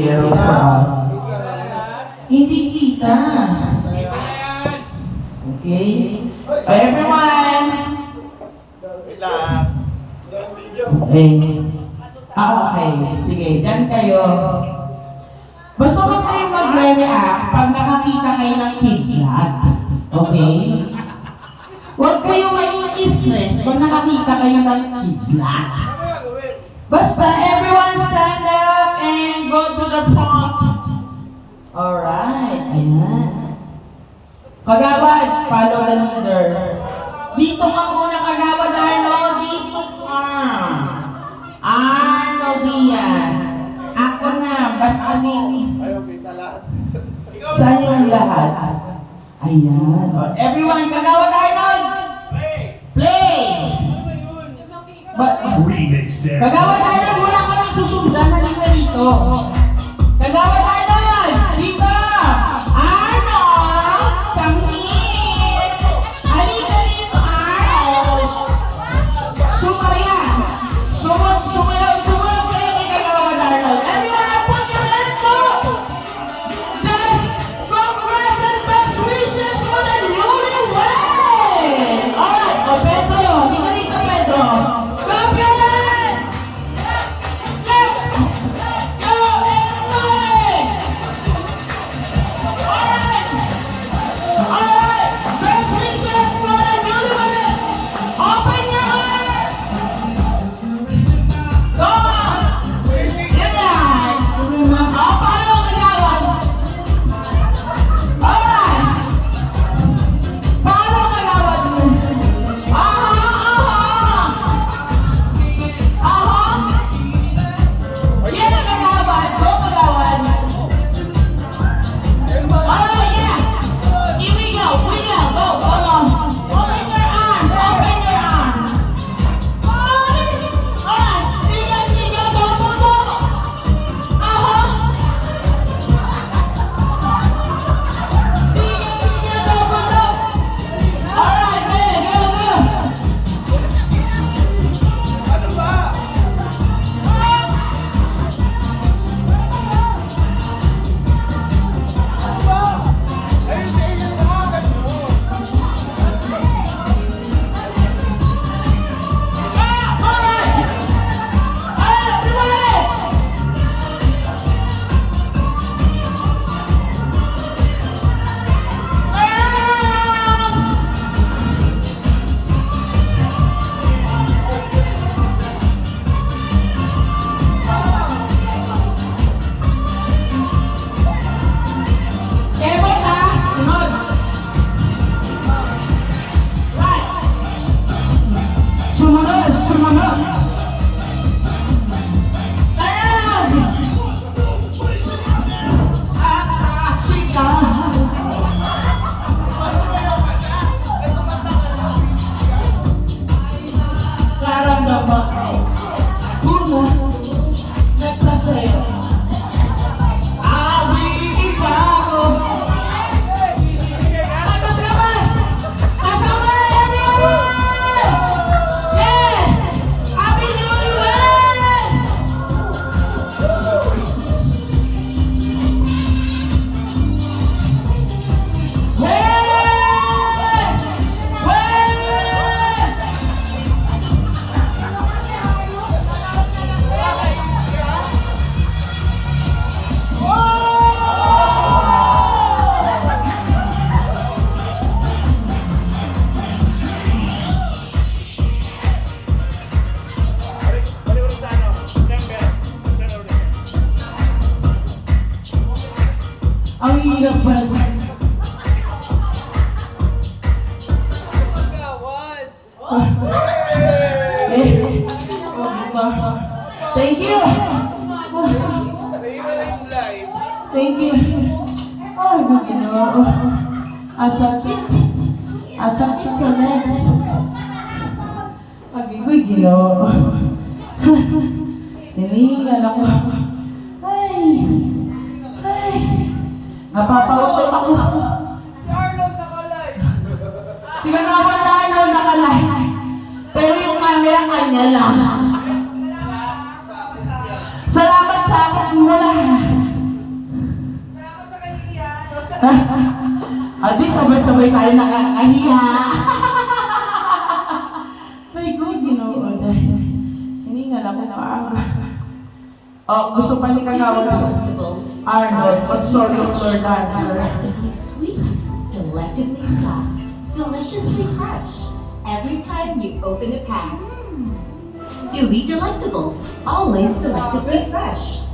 Pero for us, hindi kita. Okay? Everyone! Okay. Sige, dyan kayo. Basta huwag kayong magre-react pag nakakita kayo ng kidlat. Okay? Huwag kayong mai-stress pag nakakita kayo ng kidlat. Basta everyone stand up and go to the front. Alright. Ayan. Kagawad, follow the leader. Dito ka muna, Kagawad Arnold. Dito ka. Arnold Diaz. Ako na, basta nini. Ayaw kita lahat. Saan yung lahat? Ayan. Everyone, Kagawad Arnold. Play! Remix there. Kagawad Arnold, wala ka nang susundan. Halika dito. Kagawad Arnold! Dito! Arnold! Come here! Halika dito, Arnold! Sumaya! Sumayaw kayo kay Kagawad Arnold. Everyone, put your hands up! Just congrats and best wishes for the newlywed! Alright, o Pedro, halika dito, Pedro. Clap your hands! Let's go, everybody! Alright, best wishes for the newlywed! Open your eyes! Go on! Yan yan! O, paano Kagawad? Alright! Paano Kagawad? Yeah, Kagawad! Go, Kagawad! Alright, yeah! Here we go! Go! Come on! Open your arms! Alright! Sige! Go! Sige! Go! Alright, go! Ano ba? Ayun, yung mga ganun. Alright! Everybody! Kebot ha! Sunod! Right! Sumunod! Ayan! Sika! Karamdaman puno nagsasayaw. Awit bago. Taas kamay, everyone! Yeah! Happy newlywed! Ang hirap ba? Thank you! Thank you! Ay, Ginoo. Asakit sa legs. Agigoy, Ginoo. Hiningal ako. Ay! Napapautot ako. Arnold nakalay! Si Kagawad Arnold nakalay. Pero yung camera kanya lang. Salamat sa akin. Wala. At least sabay-sabay tayo nakakahiya. Very good, you know. Hiningal ako pa. Oh, gusto pa ni Kagawa ng Delectables. Arnold, consortium floor dancer. Delectably sweet, delectably soft, deliciously fresh. Every time you open a pack. Dewey Delectables, always delectably fresh.